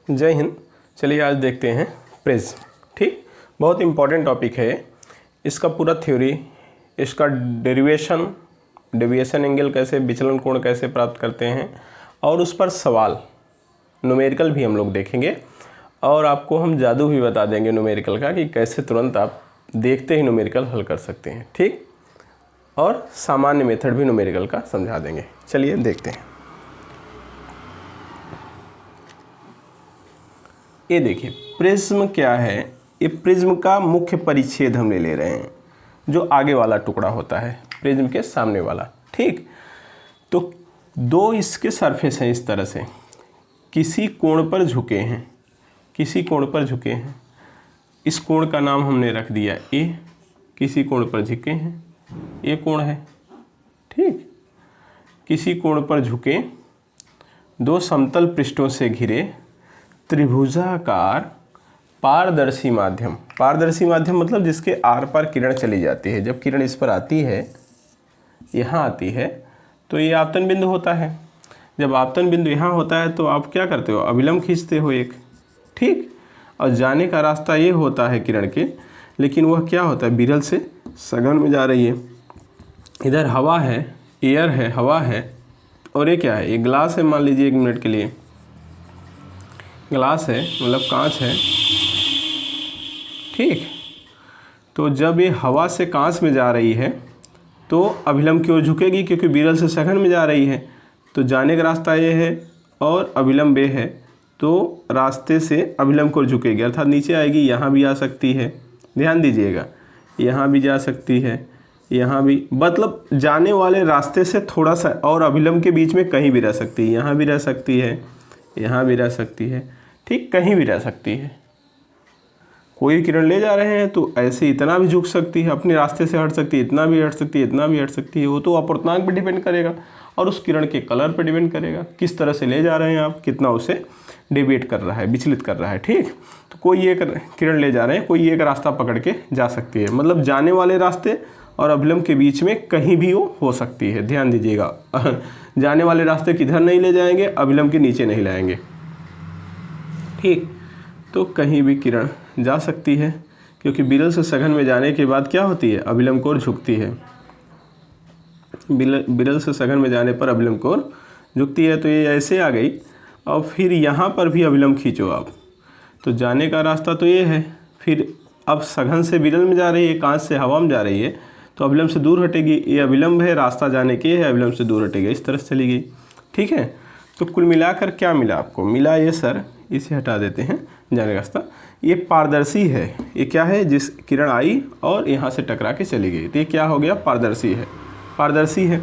जय हिंद। चलिए आज देखते हैं प्रिज्म। ठीक, बहुत इम्पॉर्टेंट टॉपिक है। इसका पूरा थ्योरी, इसका डेविएशन एंगल कैसे, विचलन कोण कैसे प्राप्त करते हैं, और उस पर सवाल न्यूमेरिकल भी हम लोग देखेंगे। और आपको हम जादू भी बता देंगे न्यूमेरिकल का कि कैसे तुरंत आप देखते ही न्यूमेरिकल हल कर सकते हैं। ठीक, और सामान्य मेथड भी न्यूमेरिकल का समझा देंगे। चलिए देखते हैं। ये देखिए प्रिज्म क्या है। ये प्रिज्म का मुख्य परिच्छेद हम ले रहे हैं, जो आगे वाला टुकड़ा होता है प्रिज्म के सामने वाला। ठीक, तो दो इसके सरफेस हैं इस तरह से, किसी कोण पर झुके हैं, किसी कोण पर झुके हैं। इस कोण का नाम हमने रख दिया ए। किसी कोण पर झुके हैं, ये कोण है। ठीक, किसी कोण पर झुके, दो समतल पृष्ठों से घिरे त्रिभुजाकार पारदर्शी माध्यम। पारदर्शी माध्यम मतलब जिसके आर पार किरण चली जाती है। जब किरण इस पर आती है, यहाँ आती है, तो ये आपतन बिंदु होता है। जब आपतन बिंदु यहाँ होता है तो आप क्या करते हो, अभिलंब खींचते हो एक। ठीक, और जाने का रास्ता ये होता है किरण के, लेकिन वह क्या होता है, विरल से सघन में जा रही है। इधर हवा है, एयर है, हवा है, और ये क्या है, ये ग्लास है। मान लीजिए 1 मिनट के लिए ग्लास है, मतलब कांच है। ठीक, तो जब ये हवा से कांच में जा रही है तो अभिलंब की ओर झुकेगी, क्योंकि विरल से सघन में जा रही है। तो जाने का रास्ता ये है और अभिलंब ये है, तो रास्ते से अभिलंब की ओर झुकेगी, अर्थात नीचे आएगी। यहाँ भी आ सकती है, ध्यान दीजिएगा, यहाँ भी जा सकती है, यहाँ भी, मतलब जाने वाले रास्ते से थोड़ा सा और अभिलंब के बीच में कहीं भी रह सकती है। यहाँ भी रह सकती है, यहाँ भी रह सकती है। ठीक, कहीं भी रह सकती है। कोई किरण ले जा रहे हैं तो ऐसे इतना भी झुक सकती है, अपने रास्ते से हट सकती है, इतना भी हट सकती है, इतना भी हट सकती है। वो तो अपूर्णांक पर डिपेंड करेगा और उस किरण के कलर पर डिपेंड करेगा, किस तरह से ले जा रहे हैं आप, कितना उसे डिविएट कर रहा है, विचलित कर रहा है। ठीक, तो कोई एक किरण ले जा रहे हैं, कोई एक रास्ता पकड़ के जा सकती है, मतलब जाने वाले रास्ते और अभिलंब के बीच में कहीं भी वो हो सकती है। ध्यान दीजिएगा, जाने वाले रास्ते किधर नहीं ले जाएंगे, अभिलंब के नीचे नहीं लाएंगे। ठीक, तो कहीं भी किरण जा सकती है, क्योंकि विरल से सघन में जाने के बाद क्या होती है, अभिलंब की ओर झुकती है। विरल से सघन में जाने पर अभिलंब की ओर झुकती है। तो ये ऐसे आ गई, और फिर यहाँ पर भी अभिलंब खींचो आप, तो जाने का रास्ता तो ये है। फिर अब सघन से विरल में जा रही है, कांच से हवा में जा रही है, तो अभिलंब से दूर हटेगी। ये अभिलंब है, रास्ता जाने के है, अभिलंब से दूर हटेगी, इस तरह से चली गई। ठीक है, तो कुल मिलाकर क्या मिला आपको, मिला ये सर, इसे हटा देते हैं जाने का रास्ता। ये पारदर्शी है। ये क्या है, जिस किरण आई और यहाँ से टकरा के चली गई, तो ये क्या हो गया, पारदर्शी है। पारदर्शी है,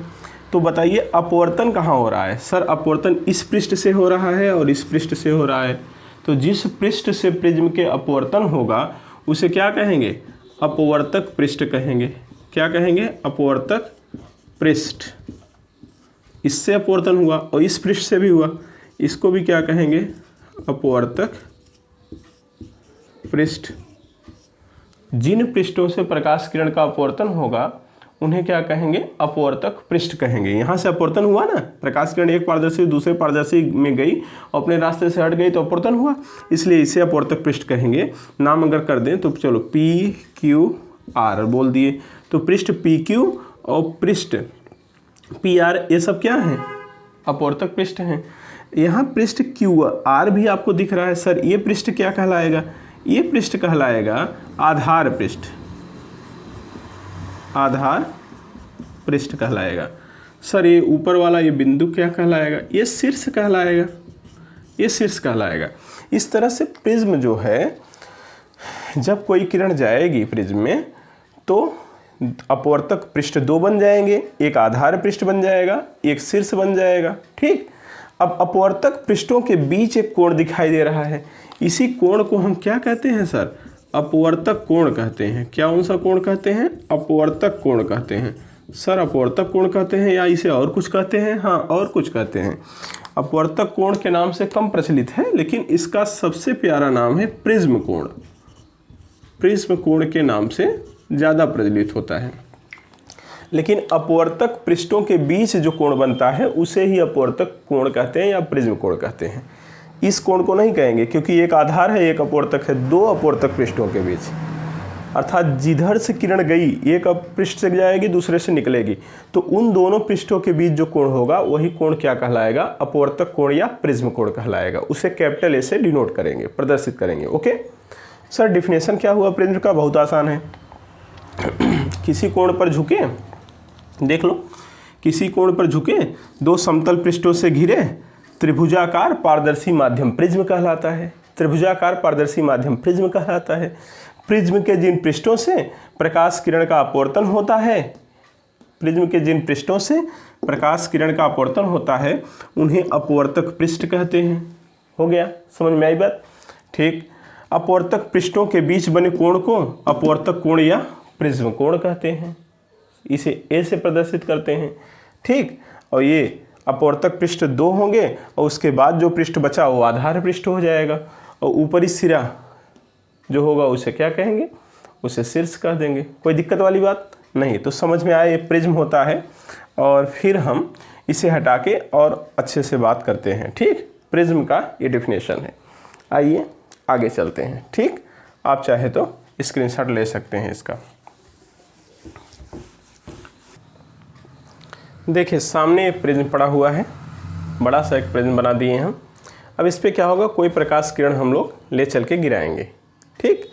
तो बताइए अपवर्तन कहाँ हो रहा है। सर अपवर्तन इस पृष्ठ से हो रहा है और इस पृष्ठ से हो रहा है। तो जिस पृष्ठ से प्रिज्म के अपवर्तन होगा उसे क्या कहेंगे, अपवर्तक पृष्ठ कहेंगे। क्या कहेंगे, अपवर्तक पृष्ठ। इससे अपवर्तन हुआ और इस पृष्ठ से भी हुआ, इसको भी क्या कहेंगे, अपवर्तक पृष्ठ। जिन पृष्ठों से प्रकाश किरण का अपवर्तन होगा उन्हें क्या कहेंगे, अपवर्तक पृष्ठ कहेंगे। यहाँ से अपवर्तन हुआ ना, प्रकाश किरण एक पारदर्शी दूसरे पारदर्शी में गई और अपने रास्ते से हट गई तो अपवर्तन हुआ, इसलिए इसे अपवर्तक पृष्ठ कहेंगे। नाम अगर कर दें तो चलो पी क्यू आर बोल दिए, तो पृष्ठ पी क्यू और पृष्ठ पी आर, ये सब क्या है, अपवर्तक पृष्ठ हैं। यहाँ पृष्ठ क्यू आर भी आपको दिख रहा है। सर ये पृष्ठ क्या कहलाएगा, ये पृष्ठ कहलाएगा आधार पृष्ठ। आधार पृष्ठ कहलाएगा। सर ये ऊपर वाला ये बिंदु क्या कहलाएगा, ये शीर्ष कहलाएगा, ये शीर्ष कहलाएगा। इस तरह से प्रिज्म जो है, जब कोई किरण जाएगी प्रिज्म में तो अपवर्तक पृष्ठ 2 बन जाएंगे, एक आधार पृष्ठ बन जाएगा, एक शीर्ष बन जाएगा। ठीक, अब अपवर्तक पृष्ठों के बीच एक कोण दिखाई दे रहा है। इसी कोण को हम क्या कहते हैं सर, अपवर्तक कोण कहते हैं। क्या कौन सा कोण कहते हैं, अपवर्तक कोण कहते हैं। सर अपवर्तक कोण कहते हैं या इसे और कुछ कहते हैं, हाँ और कुछ कहते हैं। अपवर्तक कोण के नाम से कम प्रचलित है, लेकिन इसका सबसे प्यारा नाम है प्रिज्म कोण। प्रिज्म कोण के नाम से ज़्यादा प्रचलित होता है। लेकिन अपवर्तक पृष्ठों के बीच जो कोण बनता है उसे ही अपवर्तक कोण कहते हैं या प्रिज्म कोण कहते हैं। इस कोण को नहीं कहेंगे, क्योंकि एक आधार है एक अपवर्तक है, दो अपवर्तक पृष्ठों के बीच, अर्थात जिधर से किरण गई एक पृष्ठ से जाएगी दूसरे से निकलेगी, तो उन दोनों पृष्ठों के बीच जो कोण होगा वही कोण क्या कहलाएगा, अपवर्तक कोण या प्रिज्म कोण कहलाएगा। उसे कैपिटल ए से डिनोट करेंगे, प्रदर्शित करेंगे। ओके सर, डिफिनेशन क्या हुआ प्रिज्म का? बहुत आसान है। किसी कोण पर झुके, देख लो, किसी कोण पर झुके दो समतल पृष्ठों से घिरे त्रिभुजाकार पारदर्शी माध्यम प्रिज्म कहलाता है। त्रिभुजाकार पारदर्शी माध्यम प्रिज्म कहलाता है। प्रिज्म के जिन पृष्ठों से प्रकाश किरण का अपवर्तन होता है, प्रिज्म के जिन पृष्ठों से प्रकाश किरण का अपवर्तन होता है उन्हें अपवर्तक पृष्ठ कहते हैं। हो गया, समझ में आई बात? ठीक। अपवर्तक पृष्ठों के बीच बने कोण को अपवर्तक कोण या प्रिज्म कोण कहते हैं। इसे ए से प्रदर्शित करते हैं। ठीक। और ये अपवर्तक पृष्ठ दो होंगे और उसके बाद जो पृष्ठ बचा वो आधार पृष्ठ हो जाएगा, और ऊपरी सिरा जो होगा उसे क्या कहेंगे, उसे शीर्ष कह देंगे। कोई दिक्कत वाली बात नहीं। तो समझ में आया ये प्रिज्म होता है। और फिर हम इसे हटा के और अच्छे से बात करते हैं। ठीक, प्रिज्म का ये डेफिनेशन है। आइए आगे चलते हैं। ठीक, आप चाहे तो स्क्रीनशॉट ले सकते हैं इसका। देखिए सामने प्रिज्म पड़ा हुआ है, बड़ा सा एक प्रिज्म बना दिए हम। अब इस पर क्या होगा, कोई प्रकाश किरण हम लोग ले चल के गिराएंगे। ठीक,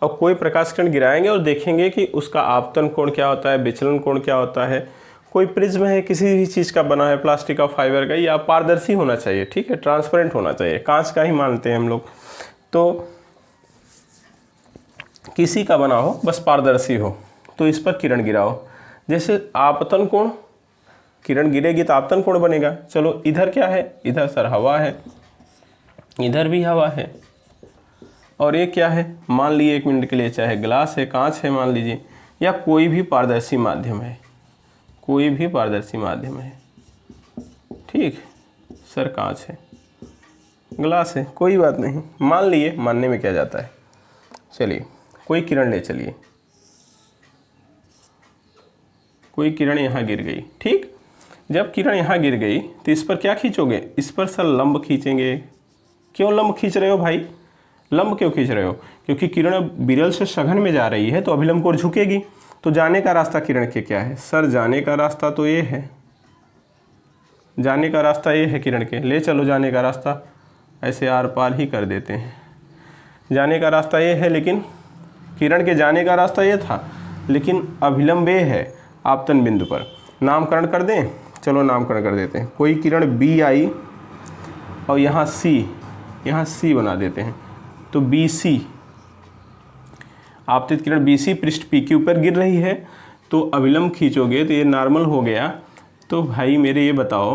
और कोई प्रकाश किरण गिराएंगे और देखेंगे कि उसका आपतन कोण क्या होता है, विचलन कोण क्या होता है। कोई प्रिज्म है, किसी भी चीज़ का बना है, प्लास्टिक का, फाइबर का, या पारदर्शी होना चाहिए। ठीक है, ट्रांसपेरेंट होना चाहिए, कांच का ही मानते हैं हम लोग। तो किसी का बना हो, बस पारदर्शी हो, तो इस पर किरण गिराओ। जैसे आपतन कोण, किरण गिरेगी तो आपतन कोण बनेगा। चलो इधर क्या है, इधर सर हवा है, इधर भी हवा है, और ये क्या है, मान लीजिए एक मिनट के लिए, चाहे ग्लास है, कांच है मान लीजिए, या कोई भी पारदर्शी माध्यम है, कोई भी पारदर्शी माध्यम है। ठीक, सर कांच है, ग्लास है, कोई बात नहीं, मान लिए, मानने में क्या जाता है। चलिए कोई किरण ले चलिए, कोई किरण यहाँ गिर गई। ठीक, जब किरण यहाँ गिर गई तो इस पर क्या खींचोगे, इस पर सर लंब खींचेंगे। क्यों लंब खींच रहे हो भाई, लंब क्यों खींच रहे हो? क्योंकि किरण विरल से सघन में जा रही है तो अभिलंब कोण झुकेगी। तो जाने का रास्ता किरण के क्या है? सर जाने का रास्ता तो ये है, जाने का रास्ता ये है किरण के, ले चलो जाने का रास्ता, ऐसे आर पार ही कर देते हैं। जाने का रास्ता ये है, लेकिन किरण के जाने का रास्ता ये था, लेकिन अभिलंब ये है आपतन बिंदु पर। नामकरण कर दें, चलो नामकरण कर देते हैं। कोई किरण बी आई और यहाँ सी बना देते हैं, तो बी सी, आपतित किरण बी सी पृष्ठ पी के ऊपर गिर रही है, तो अभिलंब खींचोगे तो ये नॉर्मल हो गया। तो भाई मेरे ये बताओ,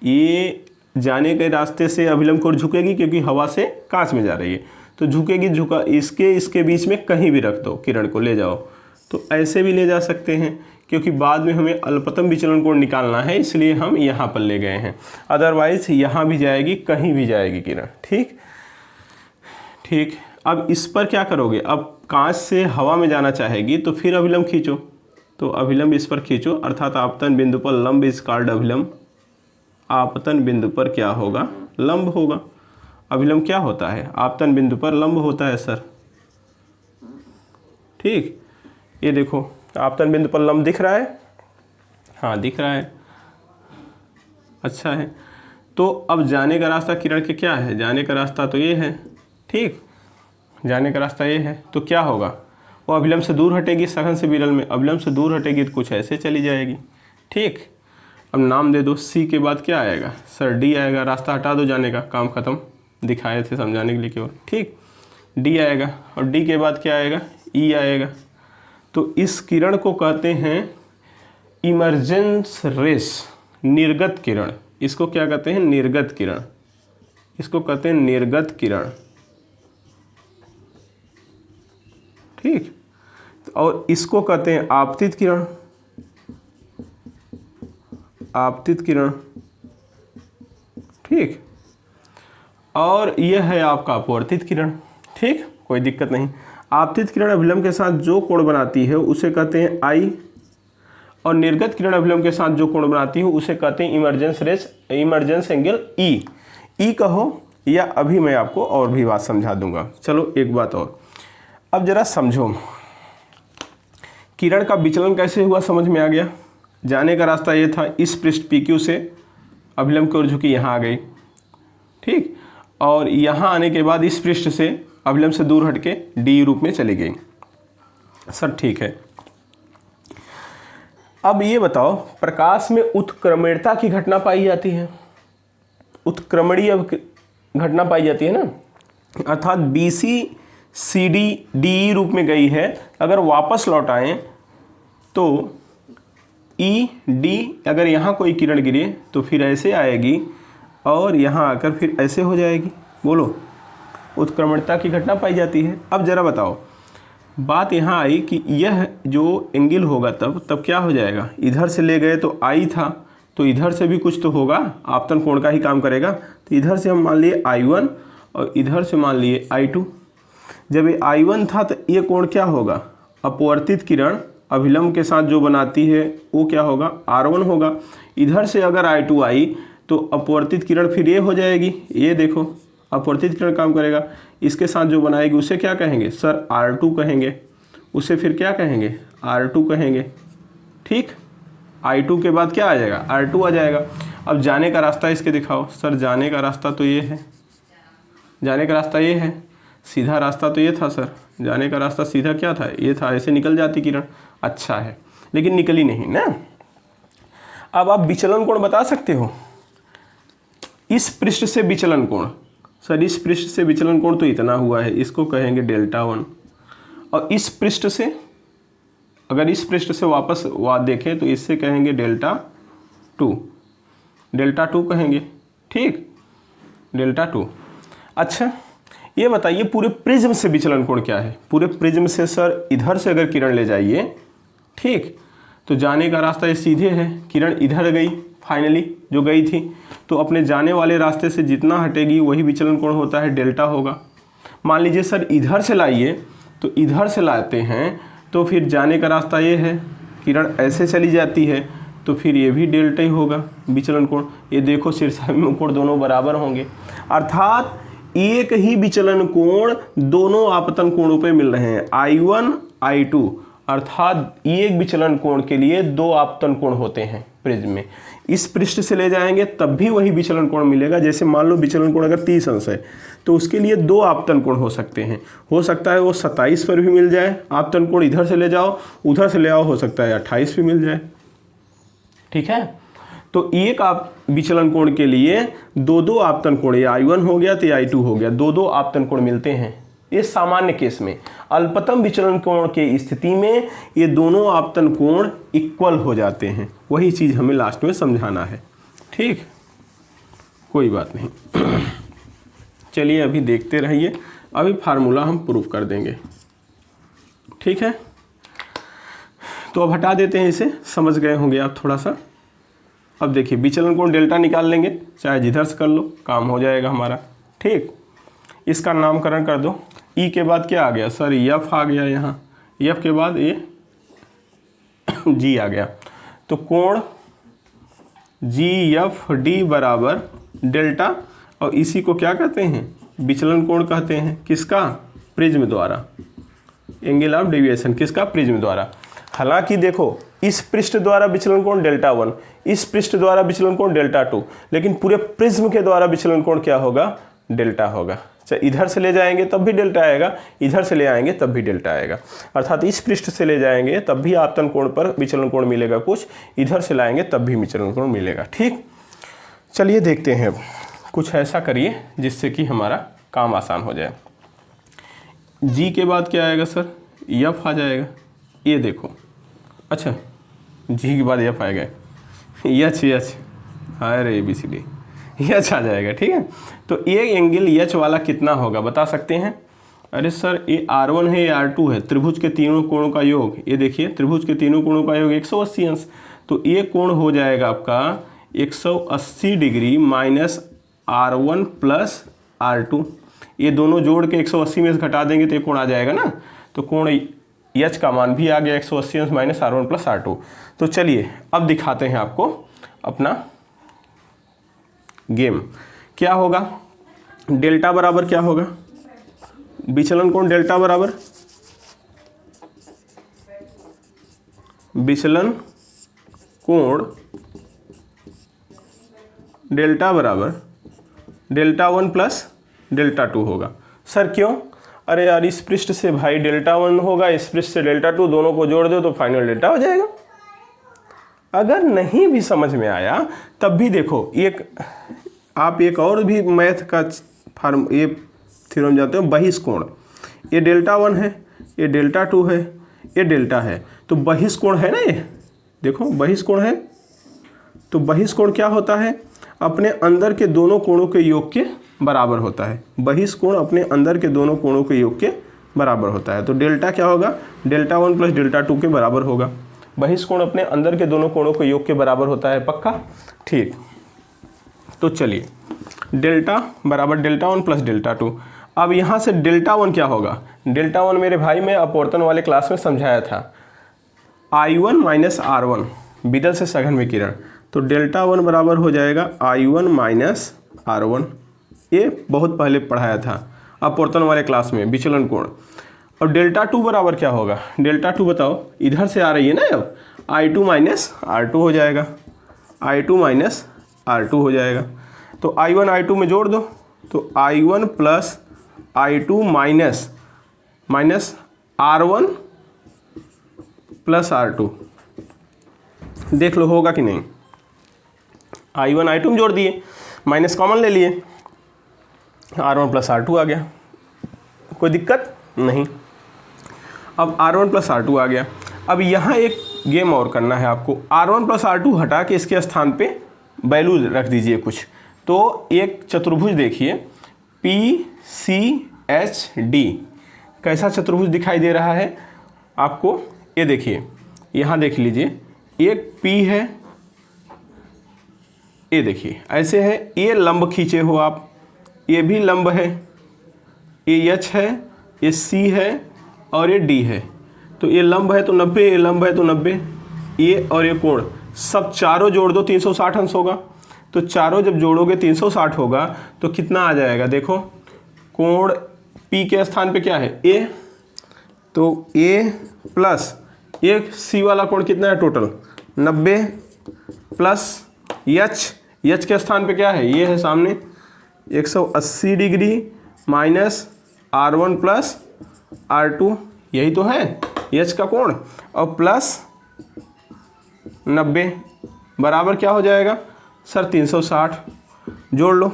ये जाने के रास्ते से अभिलंब कोण झुकेगी, क्योंकि हवा से कांच में जा रही है तो झुकेगी। झुका इसके बीच में कहीं भी रख दो, किरण को ले जाओ, तो ऐसे भी ले जा सकते हैं, क्योंकि बाद में हमें अल्पतम विचलन कोण निकालना है, इसलिए हम यहाँ पर ले गए हैं। अदरवाइज यहाँ भी जाएगी, कहीं भी जाएगी किरण। ठीक ठीक, अब इस पर क्या करोगे, अब कांच से हवा में जाना चाहेगी तो फिर अभिलंब खींचो, तो अभिलंब इस पर खींचो, अर्थात आपतन बिंदु पर लंब इज कॉल्ड अभिलंब। आपतन बिंदु पर क्या होगा, लंब होगा। अभिलंब क्या होता है, आपतन बिंदु पर लंब होता है सर। ठीक, ये देखो आपतन बिंदु पर लंब दिख रहा है, हाँ दिख रहा है, अच्छा है। तो अब जाने का रास्ता किरण के क्या है, जाने का रास्ता तो ये है। ठीक, जाने का रास्ता ये है, तो क्या होगा, वो अभिलंब से दूर हटेगी, सघन से विरल में अभिलंब से दूर हटेगी तो कुछ ऐसे चली जाएगी। ठीक, अब नाम दे दो, सी के बाद क्या आएगा सर, डी आएगा। रास्ता हटा दो जाने का, काम खत्म, दिखाए थे समझाने के लिए केवल। ठीक, डी आएगा, और डी के बाद क्या आएगा, ई आएगा। तो इस किरण को कहते हैं इमर्जेंस रेस, निर्गत किरण। इसको क्या कहते हैं, निर्गत किरण, इसको कहते हैं निर्गत किरण। ठीक, और इसको कहते हैं आपतित किरण, आपतित किरण। ठीक, और यह है आपका अपवर्तित किरण। ठीक, कोई दिक्कत नहीं। आपतित किरण अभिलंब के साथ जो कोण बनाती है उसे कहते हैं आई, और निर्गत किरण अभिलंब के साथ जो कोण बनाती है उसे कहते हैं इमर्जेंस रेस, इमर्जेंस एंगल ई। ई कहो या अभी मैं आपको और भी बात समझा दूंगा। चलो एक बात और, अब जरा समझो किरण का विचलन कैसे हुआ, समझ में आ गया। जाने का रास्ता ये था, इस पृष्ठ PQ से अभिलंब की ओर झुकी, यहाँ आ गई, ठीक, और यहाँ आने के बाद इस पृष्ठ से अभिलंब से दूर हटके D रूप में चली गई। सर ठीक है, अब ये बताओ प्रकाश में उत्क्रमणीयता की घटना पाई जाती है, उत्क्रमणीय घटना पाई जाती है ना, अर्थात BC CD DE रूप में गई है, अगर वापस लौट आए तो ED, अगर यहाँ कोई किरण गिरे तो फिर ऐसे आएगी और यहाँ आकर फिर ऐसे हो जाएगी। बोलो, उत्क्रमणीयता की घटना पाई जाती है। अब जरा बताओ, बात यहाँ आई कि यह जो एंगल होगा तब क्या हो जाएगा, इधर से ले गए तो I था, तो इधर से भी कुछ तो होगा, आपतन कोण का ही काम करेगा। तो इधर से हम मान लिए I1 और इधर से मान लिए I2। जब ये I1 था तो ये कोण क्या होगा, अपवर्तित किरण अभिलंब के साथ जो बनाती है वो क्या होगा, R1 होगा। इधर से अगर I2 आई तो अपवर्तित किरण फिर ये हो जाएगी, ये देखो अपवर्तित किरण काम करेगा, इसके साथ जो बनाएगी उसे क्या कहेंगे सर, R2 कहेंगे, उसे फिर क्या कहेंगे, R2 कहेंगे, ठीक। I2 के बाद क्या आ जाएगा, R2 आ जाएगा। अब जाने का रास्ता इसके दिखाओ। सर जाने का रास्ता तो ये है, जाने का रास्ता ये है, सीधा रास्ता तो ये था सर, जाने का रास्ता सीधा क्या था, ये था, ऐसे निकल जाती किरण। अच्छा है, लेकिन निकली नहीं ना। अब आप विचलन कोण बता सकते हो, इस पृष्ठ से विचलन कोण, सर इस पृष्ठ से विचलन कोण तो इतना हुआ है, इसको कहेंगे Δ1। और इस पृष्ठ से, अगर इस पृष्ठ से वापस देखें तो इससे कहेंगे Δ2, Δ2 कहेंगे, ठीक, Δ2। अच्छा ये बताइए पूरे प्रिज्म से विचलन कोण क्या है, पूरे प्रिज्म से सर इधर से अगर किरण ले जाइए, ठीक, तो जाने का रास्ता ये सीधे है, किरण इधर गई फाइनली जो गई थी, तो अपने जाने वाले रास्ते से जितना हटेगी वही विचलन कोण होता है, डेल्टा होगा। मान लीजिए सर इधर से लाइए, तो इधर से लाते हैं तो फिर जाने का रास्ता ये है, किरण ऐसे चली जाती है तो फिर ये भी डेल्टा ही होगा विचलन कोण। ये देखो शीर्षाभिमुख कोण दोनों बराबर होंगे, अर्थात एक ही विचलन कोण दोनों आपतन कोणों पे मिल रहे हैं, I1 I2, अर्थात एक विचलन कोण के लिए दो आपतन कोण होते हैं प्रिज्म में। इस पृष्ठ से ले जाएंगे तब भी वही विचलन कोण मिलेगा। जैसे मान लो विचलन कोण अगर 30 अंश है तो उसके लिए दो आपतन कोण हो सकते हैं, हो सकता है वो 27 पर भी मिल जाए आपतन कोण, इधर से ले जाओ उधर से ले आओ, हो सकता है 28 भी मिल जाए, ठीक है। तो एक आप विचलन कोण के लिए दो आपतन कोण, ये I1 हो गया तो I2 हो गया, दो आपतन कोण मिलते हैं। इस सामान्य केस में अल्पतम विचलन कोण के स्थिति में ये दोनों आपतन कोण इक्वल हो जाते हैं। वही चीज़ हमें लास्ट में समझाना है, ठीक, कोई बात नहीं। चलिए अभी देखते रहिए, अभी फार्मूला हम प्रूफ कर देंगे, ठीक है। तो अब हटा देते हैं इसे, समझ गए होंगे आप थोड़ा सा। अब देखिए विचलन कोण डेल्टा निकाल लेंगे, चाहे जिधर से कर लो, काम हो जाएगा हमारा, ठीक। इसका नामकरण कर दो। ई के बाद क्या आ गया सर, एफ आ गया, यहाँ एफ के बाद ये जी आ गया, तो कोण GFD बराबर डेल्टा, और इसी को क्या कहते हैं, विचलन कोण कहते हैं, किसका, प्रिज्म द्वारा, एंगल ऑफ डेविएशन किसका, प्रिज्म द्वारा। हालांकि देखो इस पृष्ठ द्वारा विचलन कोण Δ1, इस पृष्ठ द्वारा विचलन कोण Δ2, लेकिन पूरे प्रिज्म के द्वारा विचलन कोण क्या होगा, डेल्टा होगा। चाहे इधर से ले जाएंगे तब भी डेल्टा आएगा, इधर से ले आएंगे तब भी डेल्टा आएगा, अर्थात इस पृष्ठ से ले जाएंगे तब भी आपतन कोण पर विचलन कोण मिलेगा कुछ, इधर से लाएंगे तब भी विचलन कोण मिलेगा, ठीक। चलिए देखते हैं, कुछ ऐसा करिए जिससे कि हमारा काम आसान हो जाए। जी के बाद क्या आएगा सर, एफ आ जाएगा, ये देखो, अच्छा जी के बाद एफ आएगा, एच अरे ABCD एच आ जाएगा, ठीक है। तो ये एंगल एच वाला कितना होगा बता सकते हैं, अरे सर ये R1 है, ये R2 है, त्रिभुज के तीनों कोणों का योग, ये देखिए त्रिभुज के तीनों कोणों का योग 180 अंश, तो ये कोण हो जाएगा आपका 180 degree minus R1 plus R2, ये दोनों जोड़ के 180 में से घटा देंगे तो ये कोण आ जाएगा ना, तो कोण एच का मान भी आ गया 180 अंश माइनस R1 प्लस R2। तो चलिए अब दिखाते हैं आपको अपना गेम क्या होगा। डेल्टा बराबर क्या होगा, विचलन कोण डेल्टा बराबर विचलन कोण डेल्टा बराबर डेल्टा 1 प्लस डेल्टा 2 होगा। सर क्यों? अरे यार इस पृष्ठ से भाई डेल्टा 1 होगा, इस पृष्ठ से डेल्टा 2, दोनों को जोड़ दो तो फाइनल डेल्टा हो जाएगा। अगर नहीं भी समझ में आया तब भी देखो, आप एक और भी मैथ का फार्म ये थ्योरम जानते हो, बहिष्कोण। ये डेल्टा 1 है, ये डेल्टा 2 है, ये डेल्टा है, तो बहिष्कोण है ना, ये देखो बहिष्कोण है। तो बहिष्कोण क्या होता है, अपने अंदर के दोनों कोणों के योग के बराबर होता है। बहिष्कोण अपने अंदर के दोनों कोणों के योग के बराबर होता है। तो डेल्टा क्या होगा, डेल्टा 1 प्लस डेल्टा 2 के बराबर होगा। बहिष्कोण अपने अंदर के दोनों कोणों के योग के बराबर होता है, पक्का? ठीक। तो चलिए डेल्टा बराबर डेल्टा 1 प्लस डेल्टा 2। अब यहाँ से डेल्टा 1 क्या होगा, डेल्टा 1 मेरे भाई मैं अपवर्तन वाले क्लास में समझाया था, I1 माइनस R1 विदल से सघन विकिरण। तो डेल्टा 1 बराबर हो जाएगा I1 माइनस R1, ये बहुत पहले पढ़ाया था अपवर्तन वाले क्लास में, विचलन कोण। और डेल्टा 2 बराबर क्या होगा, डेल्टा 2 बताओ, इधर से आ रही है ना, अब I2 माइनस R2 हो जाएगा, I2 माइनस R2 हो जाएगा। तो I1 I2 में जोड़ दो, तो I1 plus I2 minus R1 plus R2, देख लो होगा कि नहीं। I1 I2 में जोड़ दिए, माइनस कॉमन ले लिए, R1 प्लस R2 आ गया, कोई दिक्कत नहीं। अब R1 प्लस R2 आ गया। अब यहाँ एक गेम और करना है आपको, R1 प्लस R2 हटा के इसके स्थान पे वैल्यू रख दीजिए कुछ। तो एक चतुर्भुज देखिए PCHD, कैसा चतुर्भुज दिखाई दे रहा है आपको, ये देखिए यहाँ देख लीजिए, एक P है, ये देखिए ऐसे है, ये लंब खींचे हो आप, ये भी लंब है, ये H है, ये C है और ये D है। तो ये लंब है तो 90, ये लंब है तो 90, ये और ये कोण सब चारों जोड़ दो 360 अंश होगा। तो चारों जब जोड़ोगे 360 होगा तो कितना आ जाएगा, देखो कोण P के स्थान पे क्या है A, तो A प्लस ये C वाला कोण कितना है टोटल 90 प्लस H के स्थान पे क्या है, ये है सामने 180 degree minus R1 plus R2, यही तो है H का कोण, और प्लस 90 बराबर क्या हो जाएगा सर 360, जोड़ लो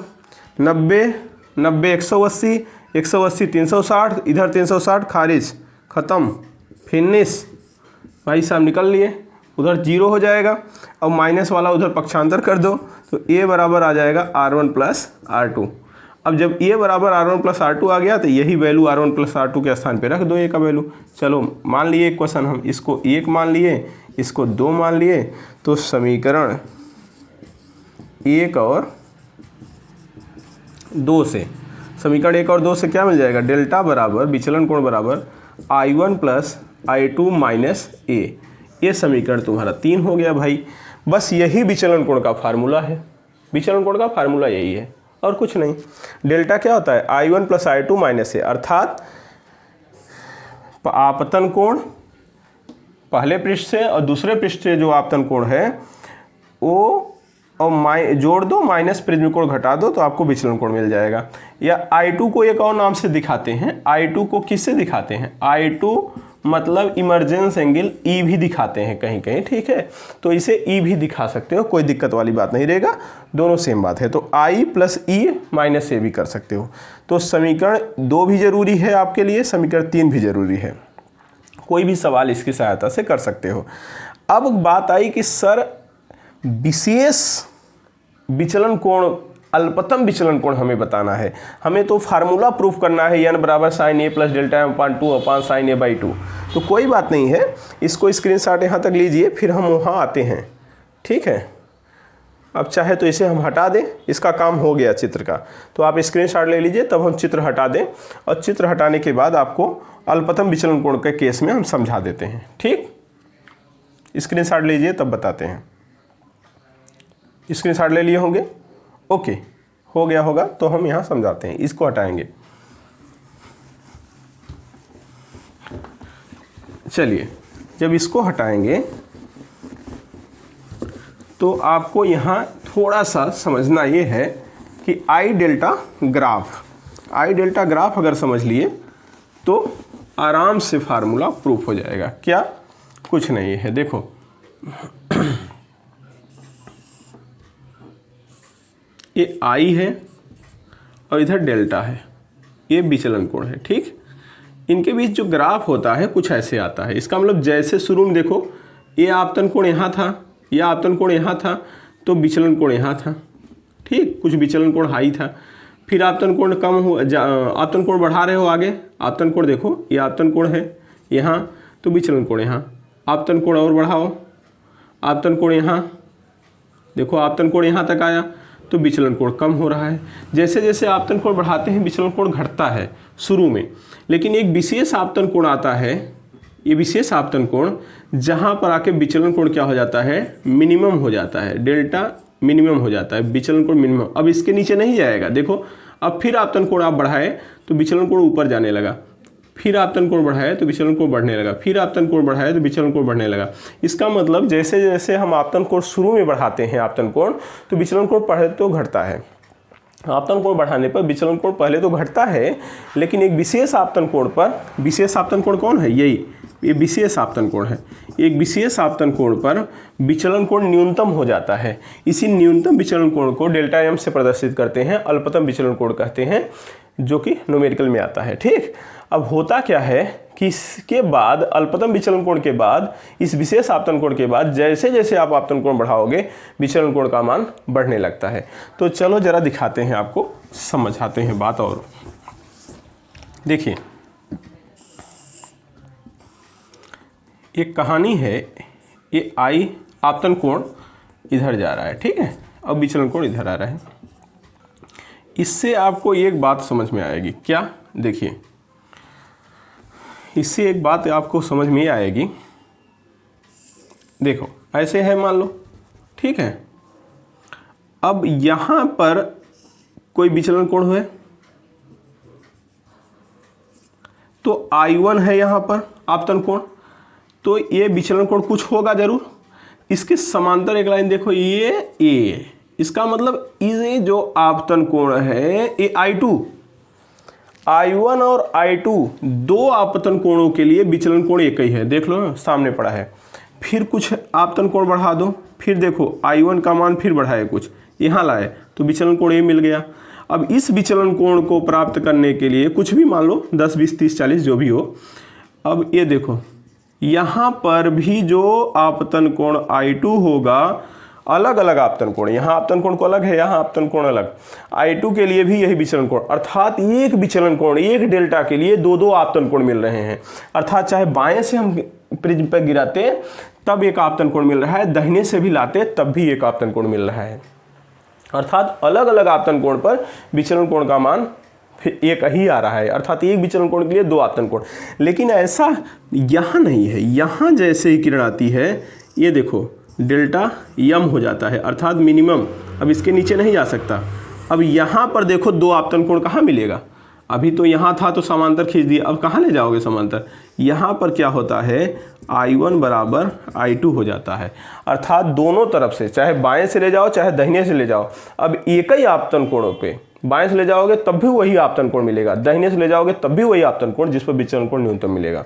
90 90 180 180 360, इधर 360 खारिज, ख़त्म, फिनिश भाई साहब, निकल लिए। उधर 0 हो जाएगा और माइनस वाला उधर पक्षांतर कर दो, तो A बराबर आ जाएगा R1 प्लस R2। अब जब A बराबर R1 प्लस R2 आ गया तो यही वैल्यू R1 प्लस R2 के स्थान पे रख दो A का वैल्यू। चलो मान लिए एक क्वेश्चन, हम इसको 1 मान लिए, इसको 2 मान लिए, तो समीकरण 1 और 2 से, समीकरण 1 और 2 से क्या मिल जाएगा, डेल्टा बराबर विचलन कोण बराबर I1 plus I2 minus A। ये समीकरण तुम्हारा 3 हो गया भाई। बस यही विचलन कोण का फार्मूला है, विचलन कोण का फार्मूला यही है और कुछ नहीं। डेल्टा क्या होता है I1 plus I2 minus A, अर्थात आपतन कोण पहले पृष्ठ से और दूसरे पृष्ठ से जो आपतन कोण है वो और जोड़ दो, माइनस प्रिज्म कोण घटा दो, तो आपको विचलन कोण मिल जाएगा। या I2 को एक और नाम से दिखाते हैं, I2 को किससे दिखाते हैं, I2 मतलब इमरजेंस एंगल E भी दिखाते हैं कहीं कहीं, ठीक है, तो इसे E भी दिखा सकते हो, कोई दिक्कत वाली बात नहीं रहेगा, दोनों सेम बात है। तो I plus E minus A भी कर सकते हो। तो समीकरण 2 भी जरूरी है आपके लिए, समीकरण 3 भी जरूरी है, कोई भी सवाल इसकी सहायता से कर सकते हो। अब बात आई कि सर विशेष विचलन कोण, अल्पतम विचलन कोण हमें बताना है, हमें तो फार्मूला प्रूफ करना है n बराबर sine A plus delta M upon 2 upon sine A by 2। तो कोई बात नहीं है, इसको स्क्रीनशॉट यहाँ तक लीजिए, फिर हम वहाँ आते हैं, ठीक है। अब चाहे तो इसे हम हटा दें, इसका काम हो गया चित्र का, तो आप स्क्रीनशॉट ले लीजिए, तब हम चित्र हटा दें, और चित्र हटाने के बाद आपको अल्पतम विचलन कोण के केस में हम समझा देते हैं, ठीक। स्क्रीनशॉट लीजिए तब बताते हैं। स्क्रीनशॉट ले लिए होंगे, ओके हो गया होगा, तो हम यहाँ समझाते हैं, इसको हटाएंगे। चलिए, जब इसको हटाएंगे तो आपको यहाँ थोड़ा सा समझना ये है कि आई डेल्टा ग्राफ अगर समझ लिए तो आराम से फार्मूला प्रूफ हो जाएगा। क्या? कुछ नहीं है, देखो ये आई है और इधर डेल्टा है, ये विचलन कोण है, ठीक। इनके बीच जो ग्राफ होता है कुछ ऐसे आता है। इसका मतलब जैसे शुरू में देखो ये आपतन कोण यहाँ था, यह आपतन कोण यहाँ था, तो विचलन कोण यहाँ था, ठीक। कुछ विचलन कोण हाई था, फिर आपतन कोण कम हो, आपतन कोण बढ़ा रहे हो आगे, आपतन कोण देखो ये आपतन कोण है यहाँ, तो विचलन कोण यहाँ, आपतन कोण और बढ़ाओ, आपतन कोण यहाँ देखो, आपतन कोण यहाँ तक आया तो विचलन कोण कम हो रहा है। जैसे जैसे आपतन कोण बढ़ाते हैं विचलन कोण घटता है शुरू में, लेकिन एक विशेष आपतन कोण आता है, ये विशेष आपतन कोण जहाँ पर आके विचलन कोण क्या हो जाता है, मिनिमम हो जाता है, डेल्टा मिनिमम हो जाता है, विचलन कोण मिनिमम, अब इसके नीचे नहीं जाएगा। देखो अब फिर आपतन कोण आप बढ़ाए तो विचलन कोण ऊपर जाने लगा, फिर आपतन कोण बढ़ाए तो विचलन कोण बढ़ने लगा, फिर आपतन कोण बढ़ाए तो विचलन कोण बढ़ने लगा। इसका मतलब जैसे जैसे हम आपतन कोण शुरू में बढ़ाते हैं आपतन कोण, तो विचलन कोण पहले तो घटता है। आपतन कोण बढ़ाने पर विचलन कोण पहले तो घटता है, लेकिन एक विशेष आपतन कोण पर, विशेष आपतन कोण कौन है, यही ये विशेष आपतन कोण है, एक विशेष आपतन कोण पर विचलन कोण न्यूनतम हो जाता है। इसी न्यूनतम विचलन कोण को डेल्टा एम से प्रदर्शित करते हैं, अल्पतम विचलन कोण कहते हैं, जो कि न्यूमेरिकल में आता है, ठीक। अब होता क्या है कि इसके बाद अल्पतम विचलन कोण के बाद, इस विशेष आपतन कोण के बाद जैसे जैसे आप आपतन कोण बढ़ाओगे विचलन कोण का मान बढ़ने लगता है। तो चलो जरा दिखाते हैं, आपको समझाते हैं बात। और देखिए एक कहानी है, ये आई आपतन कोण इधर जा रहा है, ठीक है, अब विचलन कोण इधर आ रहा है। इससे आपको एक बात समझ में आएगी, क्या? देखिए इससे एक बात आपको समझ में आएगी, देखो ऐसे है मान लो, ठीक है। अब यहाँ पर कोई विचलन कोण है तो I1 है यहाँ पर आपतन कोण, तो ये विचलन कोण कुछ होगा जरूर। इसके समांतर एक लाइन देखो, ये ए, इसका मतलब ये जो आपतन कोण है ये I1 और I2 दो आपतन कोणों के लिए विचलन कोण एक ही है, देख लो सामने पड़ा है। फिर कुछ आपतन कोण बढ़ा दो, फिर देखो I1 का मान फिर बढ़ाए, कुछ यहाँ लाए तो विचलन कोण ये मिल गया। अब इस विचलन कोण को प्राप्त करने के लिए कुछ भी मान लो 10, 20, 30, 40 जो भी हो। अब ये देखो यहाँ पर भी जो आपतन कोण I2 होगा, अलग अलग आपतन कोण, यहाँ आपतन कोण को अलग है, यहाँ आपतन कोण अलग, I2 के लिए भी यही विचलन कोण, अर्थात एक विचलन कोण, एक डेल्टा के लिए दो दो आपतन कोण मिल रहे हैं। अर्थात चाहे बाएं से हम प्रिज्म पर गिराते तब एक आपतन कोण मिल रहा है, दाहिने से भी लाते तब भी एक आपतन कोण मिल रहा है। अर्थात अलग अलग आपतन कोण पर विचलन कोण का मान फिर एक ही आ रहा है, अर्थात एक विचलन कोण के लिए दो आपतन कोण। लेकिन ऐसा यहाँ नहीं है, यहाँ जैसे ही किरण आती है ये देखो डेल्टा यम हो जाता है, अर्थात मिनिमम, अब इसके नीचे नहीं जा सकता। अब यहाँ पर देखो दो आपतन कोण कहाँ मिलेगा, अभी तो यहाँ था तो समांतर खींच दिया, अब कहाँ ले जाओगे समांतर, यहाँ पर क्या होता है I1 बराबर I2 हो जाता है। अर्थात दोनों तरफ से, चाहे बाएं से ले जाओ चाहे दाहिने से ले जाओ, अब एक ही आपतन कोणों पे बाएं से ले जाओगे तब भी वही आपतन कोण मिलेगा, दाहिने से ले जाओगे तब भी वही आपतन कोण जिस पर विचलन कोण न्यूनतम मिलेगा।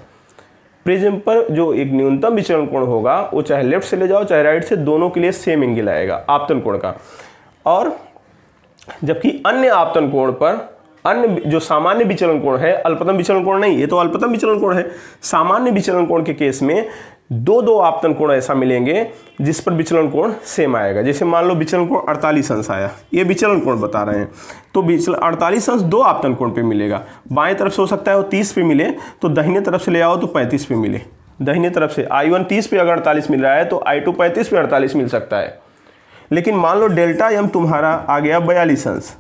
प्रिज्म पर जो एक न्यूनतम विचलन कोण होगा वो चाहे लेफ्ट से ले जाओ चाहे राइट से, दोनों के लिए सेम एंगल आएगा आपतन कोण का। और जबकि अन्य आपतन कोण पर अन्य जो सामान्य विचलन कोण है, अल्पतम विचलन कोण नहीं, ये तो अल्पतम विचलन कोण है, सामान्य विचलन कोण के केस में दो दो आपतन कोण ऐसा मिलेंगे जिस पर विचलन कोण सेम आएगा। जैसे मान लो विचलन कोण 48 अंश आया, ये विचलन कोण बता रहे हैं, तो विचलन 48 अंश दो आपतन कोण पे मिलेगा। बाएं तरफ से हो सकता है वो 30 पे मिले, तो दाहिने तरफ से ले आओ तो 35 पे मिले। दाहिने तरफ से I1 30 पे अगर 48 मिल रहा है तो I2 35 पे 48 मिल सकता है। लेकिन मान लो डेल्टा एम तुम्हारा आ गया 42 अंश,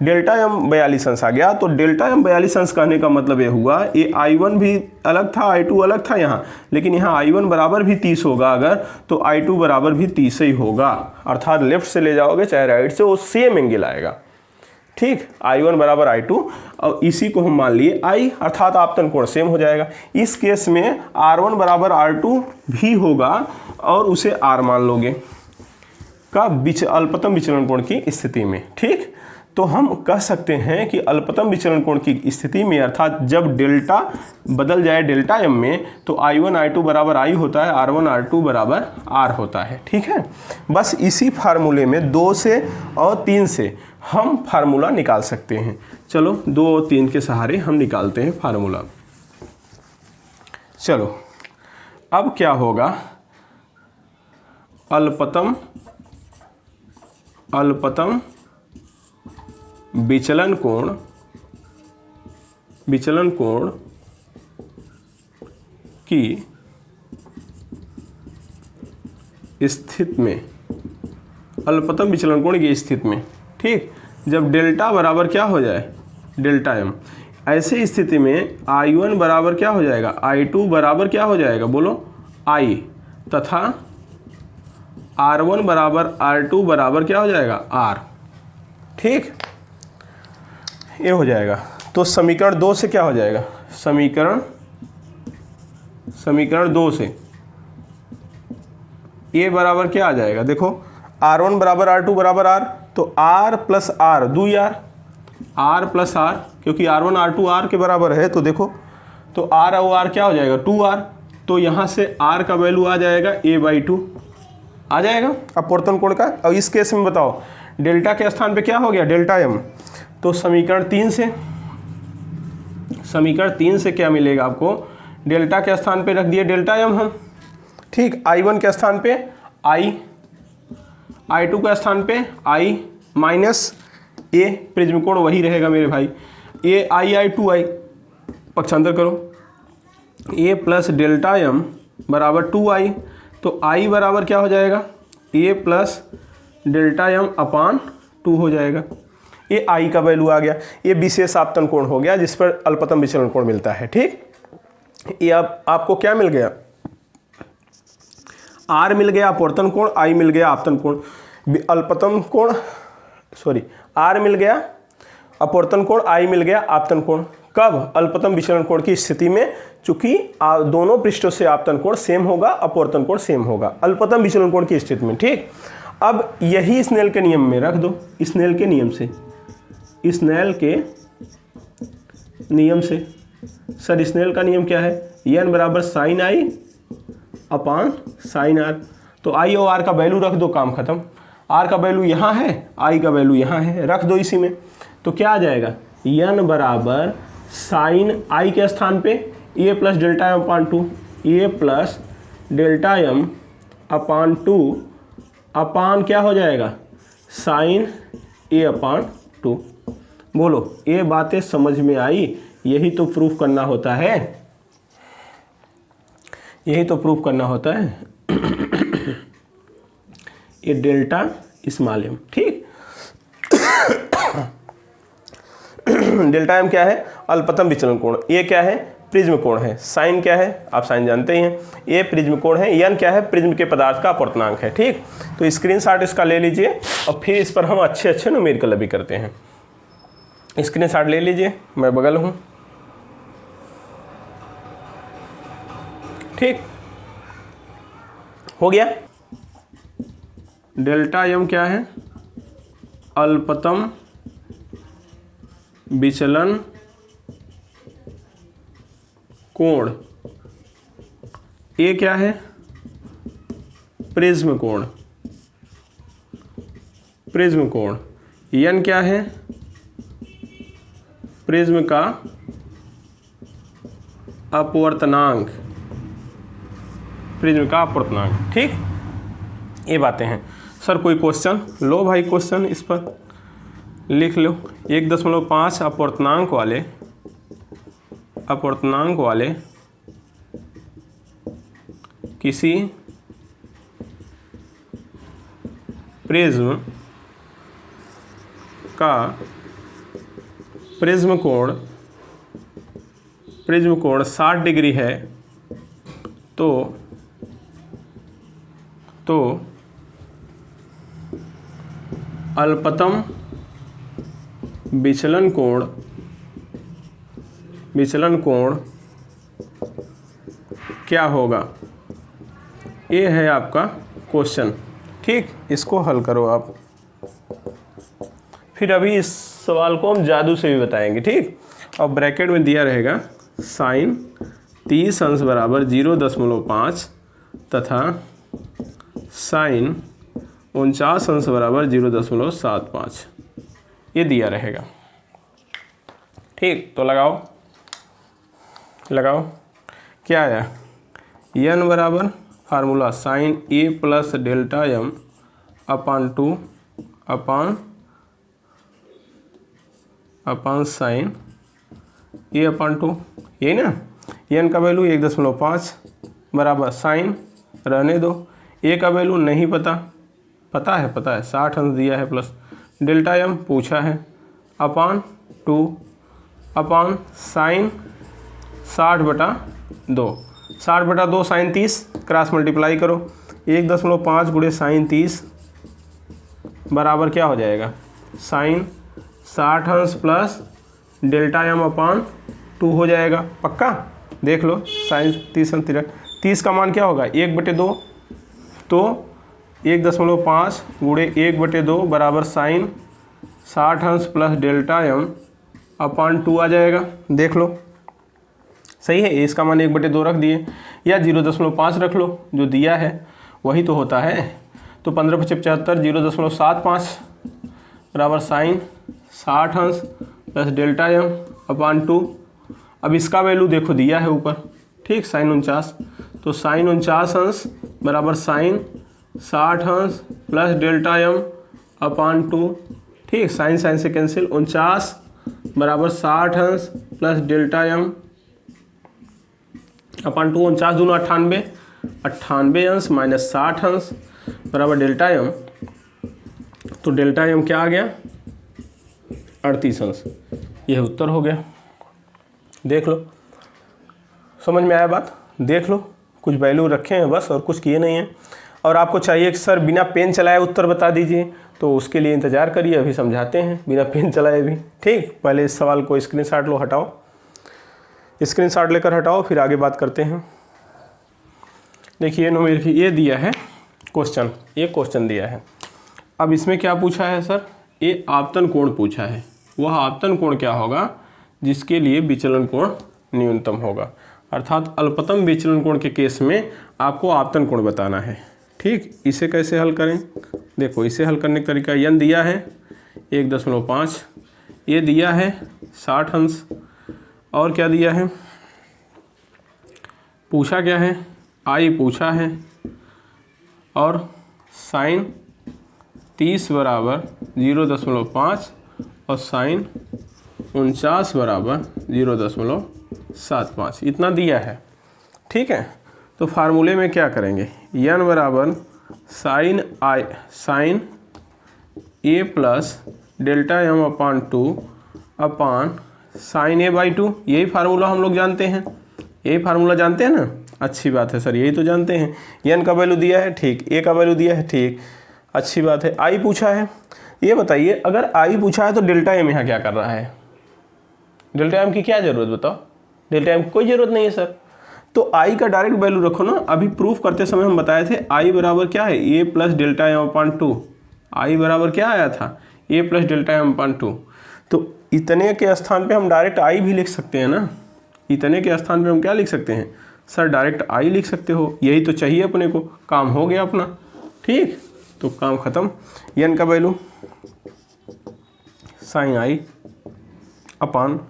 डेल्टा एम 42 अंश आ गया, तो डेल्टा एम 42 अंश कहने का मतलब ये हुआ ये I1 भी अलग था I2 अलग था यहाँ, लेकिन यहाँ I1 बराबर भी 30 होगा अगर, तो I2 बराबर भी 30 ही होगा। अर्थात लेफ्ट से ले जाओगे चाहे राइट से वो सेम एंगल आएगा। ठीक, I1 बराबर I2, और इसी को हम मान लिए I, अर्थात आपतन कोण सेम हो जाएगा। इस केस में R1 बराबर R2 भी होगा और उसे R मान लोगे का अल्पतम विचलन कोण की स्थिति में। ठीक, तो हम कह सकते हैं कि अल्पतम विचलन कोण की स्थिति में, अर्थात जब डेल्टा बदल जाए डेल्टा एम में, तो I1 I2 बराबर I होता है, R1 R2 बराबर R होता है। ठीक है, बस इसी फार्मूले में 2 से और 3 से हम फार्मूला निकाल सकते हैं। चलो 2 और 3 के सहारे हम निकालते हैं फार्मूला। चलो अब क्या होगा, अल्पतम विचलन कोण की स्थिति में, अल्पतम विचलन कोण की स्थिति में, ठीक, जब डेल्टा बराबर क्या हो जाए डेल्टा एम, ऐसे स्थिति में I1 बराबर क्या हो जाएगा I2 बराबर क्या हो जाएगा बोलो I, तथा R1 बराबर R2 बराबर क्या हो जाएगा R। ठीक, ये हो जाएगा। तो समीकरण 2 से क्या हो जाएगा, समीकरण 2 से ये बराबर क्या आ जाएगा, देखो R1 बराबर R2 बराबर R, तो R plus R 2 R plus R, क्योंकि R1 R2 R के बराबर है, तो देखो तो R और R क्या हो जाएगा 2R, तो यहाँ से R का वैल्यू आ जाएगा A/2 आ जाएगा अपवर्तन कोण का। और इस केस में बताओ डेल्टा के स्थान पे क्या हो गया डेल्टा एम, तो समीकरण 3 से क्या मिलेगा आपको, डेल्टा के स्थान पे रख दिए डेल्टा एम हम, ठीक, I1 के स्थान पे I, I2 के स्थान पे I माइनस A, प्रिज्म कोण वही रहेगा मेरे भाई, AI 2I, पक्षांतर करो, A प्लस डेल्टा एम बराबर 2I, तो I बराबर क्या हो जाएगा A plus delta M upon 2 हो जाएगा। ये I का वैल्यू आ गया, ये विशेष आपतन कोण हो गया जिस पर अल्पतम विचलन कोण मिलता है। ठीक, ये आपको क्या मिल गया, R मिल गया अपवर्तन कोण, I मिल गया आपतन कोण, अल्पतम कोण R मिल गया अपवर्तन कोण, I मिल गया आपतन कोण। कब, अल्पतम विचलन कोण की स्थिति में, चूंकि दोनों पृष्ठों से आपतन कोण सेम होगा, अपवर्तन कोण सेम होगा अल्पतम विचलन कोण की स्थिति में। ठीक, अब यही स्नेल के नियम में रख दो, स्नेल के नियम से, सर स्नेल का नियम क्या है, n बराबर sine I upon sine R, तो I और R का वैल्यू रख दो, काम खत्म। R का वैल्यू यहाँ है, I का वैल्यू यहाँ है, रख दो इसी में, तो क्या आ जाएगा n बराबर साइन I के स्थान पे A plus delta M upon 2, A plus delta M upon 2 upon क्या हो जाएगा साइन A अपान 2। बोलो ये बातें समझ में आई, यही तो प्रूफ करना होता है, ये डेल्टा स्मॉल m। ठीक, डेल्टा एम क्या है, अल्पतम विचलन कोण, ये क्या है प्रिज्म कोण है, साइन क्या है आप साइन जानते ही हैं, ये प्रिज्म कोण है, n क्या है प्रिज्म के पदार्थ का अपवर्तनांक है। ठीक, तो स्क्रीनशॉट इसका ले लीजिए और फिर इस पर हम अच्छे न्यूमेरिकल अभी करते हैं। स्क्रीनशॉट ले लीजिए, मैं बगल हूँ। ठीक, हो गया। डेल्टा एम क्या है, अल्पतम विचलन कोण, ये क्या है प्रिज्म कोण, n क्या है प्रिज्म का अपवर्तनांक, ठीक, ये बातें हैं। सर कोई क्वेश्चन, लो भाई क्वेश्चन इस पर लिख लो। 1.5 अपवर्तनांक वाले किसी प्रिज्म का प्रिज्म कोण 60 डिग्री है, तो अल्पतम विचलन कोण क्या होगा, ये है आपका क्वेश्चन। ठीक, इसको हल करो आप। फिर अभी इस सवाल को हम जादू से भी बताएंगे। ठीक, और ब्रैकेट में दिया रहेगा साइन 30 अंश बराबर 0.5 तथा साइन 49 अंश बराबर 0.75, ये दिया रहेगा। ठीक, तो लगाओ क्या आया, n बराबर formula sign a plus delta m upon 2 upon sign a अपान 2, यही ना। n का वैल्यू 1.5 बराबर साइन रहने दो, a का वैल्यू नहीं पता है 60 अंश दिया है प्लस डेल्टा m पूछा है upon 2 upon sine 60/2 60/2 sine 30 cross multiply करो 1.5 गुणे साइन 30 बराबर क्या हो जाएगा, साइन 60 अंश प्लस डेल्टा m अपान 2 हो जाएगा। पक्का देख लो, साइन 30 अंश 30 का मान क्या होगा 1/2, तो 1.5 गुणे 1/2 बराबर साइन 60 अंश प्लस डेल्टा m अपान 2 आ जाएगा। देख लो सही है, इसका मान 1/2 रख दिए या 0.5 रख लो, जो दिया है वही तो होता है। तो 15×75 0.75 बराबर साइन 60 अंश प्लस डेल्टा m अपान 2। अब इसका वैल्यू देखो दिया है ऊपर, ठीक, साइन 49, तो साइन 49 अंश बराबर साइन 60 अंश प्लस डेल्टा m अपान 2। ठीक, साइन से कैंसिल, 49 बराबर 60 अंश प्लस डेल्टा m अपान 2, 49 दूना 98 अंश माइनस 60 अंश बराबर डेल्टा m, तो डेल्टा m क्या आ गया 38 अंश, यह उत्तर हो गया। देख लो, समझ में आया बात, देख लो, कुछ वैल्यू रखे हैं बस और कुछ किए नहीं हैं। और आपको चाहिए कि सर बिना पेन चलाए उत्तर बता दीजिए, तो उसके लिए इंतज़ार करिए, अभी समझाते हैं बिना पेन चलाए भी। ठीक, पहले इस सवाल को स्क्रीनशॉट लो, हटाओ, स्क्रीनशॉट लेकर हटाओ, फिर आगे बात करते हैं। देखिए मेरे ये दिया है क्वेश्चन, ये क्वेश्चन दिया है। अब इसमें क्या पूछा है सर, ये आपतन कोण पूछा है। वह आपतन कोण क्या होगा जिसके लिए विचलन कोण न्यूनतम होगा, अर्थात अल्पतम विचलन कोण के केस में आपको आपतन कोण बताना है। ठीक, इसे कैसे हल करें, देखो इसे हल करने का तरीका, n दिया है 1.5, ये दिया है 60 अंश, और क्या दिया है, पूछा क्या है, i पूछा है, और साइन 30 बराबर 0.5 और साइन 49 बराबर 0.75, इतना दिया है। ठीक है, तो फार्मूले में क्या करेंगे, n बराबर sine a plus delta m upon 2 upon sine a/2, यही फार्मूला हम लोग जानते हैं, यही फार्मूला जानते हैं ना। अच्छी बात है सर, यही तो जानते हैं। n का वैल्यू दिया है, ठीक, a का वैल्यू दिया है, ठीक, अच्छी बात है। i पूछा है, ये बताइए अगर i पूछा है तो डेल्टा m यहाँ क्या कर रहा है, डेल्टा m की क्या ज़रूरत बताओ, डेल्टा m की कोई ज़रूरत नहीं है सर। तो i का डायरेक्ट वैल्यू रखो ना, अभी प्रूफ करते समय हम बताए थे i बराबर क्या है, a plus delta m upon 2, i बराबर क्या आया था, a plus delta m upon 2। तो इतने के स्थान पे हम डायरेक्ट i भी लिख सकते हैं ना, इतने के स्थान पे हम क्या लिख सकते हैं सर, डायरेक्ट i लिख सकते हो, यही तो चाहिए अपने को, काम हो गया अपना। ठीक, तो काम ख़त्म। n का value sine i upon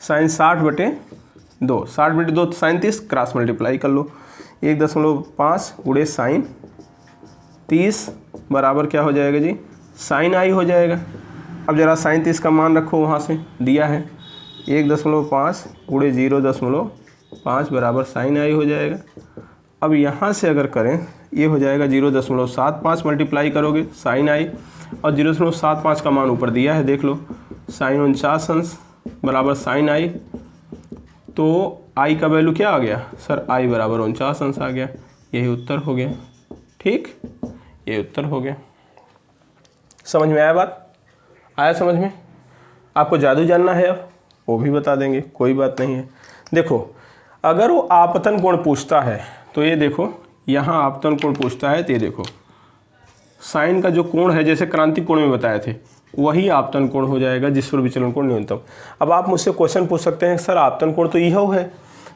sine 60/2, 60/2 तो साइन 30, क्रॉस मल्टीप्लाई कर लो, 1.5 गुणे साइन 30 बराबर क्या हो जाएगा जी, साइन i हो जाएगा। अब ज़रा साइन 30 का मान रखो, वहाँ से दिया है 1.5 गुणे 0.5 बराबर साइन i हो जाएगा। अब यहाँ से अगर करें, ये हो जाएगा 0.75 मल्टीप्लाई करोगे साइन i, और 0.75 का मान ऊपर दिया है, देख लो, साइन 49 अंश बराबर साइन i, तो i का वैल्यू क्या आ गया सर, i बराबर 49 अंश आ गया, यही उत्तर हो गया। ठीक, ये उत्तर हो गया। समझ में आया बात, आया समझ में। आपको जादू जानना है अब, वो भी बता देंगे, कोई बात नहीं है। देखो अगर वो आपतन कोण पूछता है तो ये देखो यहाँ आपतन कोण पूछता है तो ये देखो साइन का जो कोण है जैसे क्रांतिक कोण में बताए थे वही आपतन कोण हो जाएगा जिस पर विचलन कोण न्यूनतम। अब आप मुझसे क्वेश्चन पूछ सकते हैं सर आपतन कोण तो यह है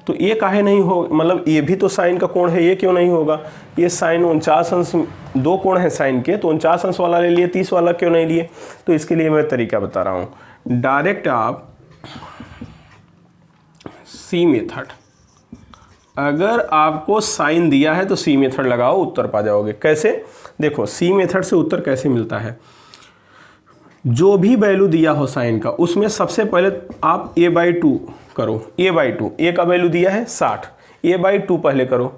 तो ये काहे नहीं हो, मतलब ये भी तो साइन का कोण है, ये क्यों नहीं होगा? ये साइन 49 अंश, दो कोण है साइन के तो 49 अंश वाला ले लिए, 30 वाला क्यों नहीं लिए? तो इसके लिए मैं तरीका बता रहा हूँ। डायरेक्ट आप सी मेथड, अगर आपको साइन दिया है तो सी मेथड लगाओ, उत्तर पा जाओगे। कैसे? देखो सी मेथड से उत्तर कैसे मिलता है, जो भी वैल्यू दिया हो साइन का उसमें सबसे पहले आप a/2 करो। a/2, ए का वैल्यू दिया है 60, a/2 पहले करो,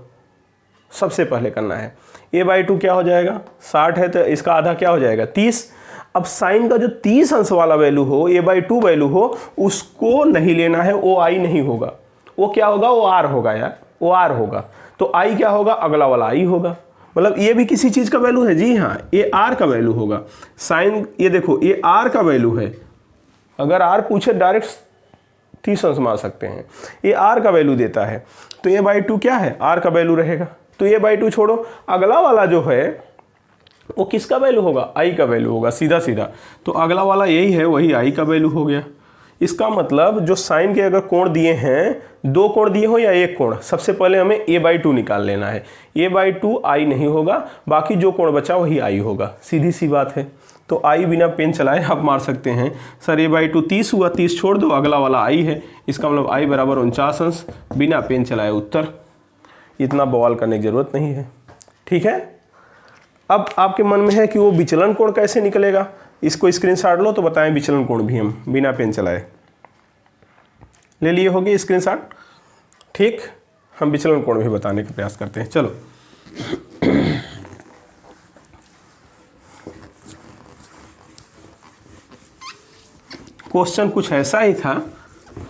सबसे पहले करना है। a/2 क्या हो जाएगा? 60 है तो इसका आधा क्या हो जाएगा? 30। अब साइन का जो 30 अंश वाला वैल्यू हो, a/2 वैल्यू हो, उसको नहीं लेना है, वो आई नहीं होगा, वो क्या होगा? वो आर होगा यार, वो आर होगा। तो आई क्या होगा? अगला वाला आई होगा, मतलब ये भी किसी चीज़ का वैल्यू है। जी हाँ, ये आर का वैल्यू होगा। साइन ये देखो ये आर का वैल्यू है, अगर आर पूछे डायरेक्ट 30 अंश मार सकते हैं, ये आर का वैल्यू देता है तो a/2 क्या है? आर का वैल्यू रहेगा। तो a/2 छोड़ो, अगला वाला जो है वो किसका वैल्यू होगा? आई का वैल्यू होगा, सीधा सीधा। तो अगला वाला यही है, वही आई का वैल्यू हो गया। इसका मतलब जो साइन के अगर कोण दिए हैं, दो कोण दिए हो या एक कोण, सबसे पहले हमें a/2 निकाल लेना है। a/2 आई नहीं होगा, बाकी जो कोण बचा वही आई होगा, सीधी सी बात है। तो आई बिना पेन चलाए आप मार सकते हैं सर a/2 30 हुआ, 30 छोड़ दो, अगला वाला आई है, इसका मतलब आई बराबर 49 अंश, बिना पेन चलाए उत्तर। इतना बवाल करने की ज़रूरत नहीं है, ठीक है। अब आपके मन में है कि वो विचलन कोण कैसे निकलेगा, इसको स्क्रीनशॉट लो तो बताएं विचलन कोण भी हम बिना पेन चलाए। ले लिए होंगे स्क्रीनशॉट, ठीक। हम विचलन कोण भी बताने का प्रयास करते हैं, चलो। क्वेश्चन कुछ ऐसा ही था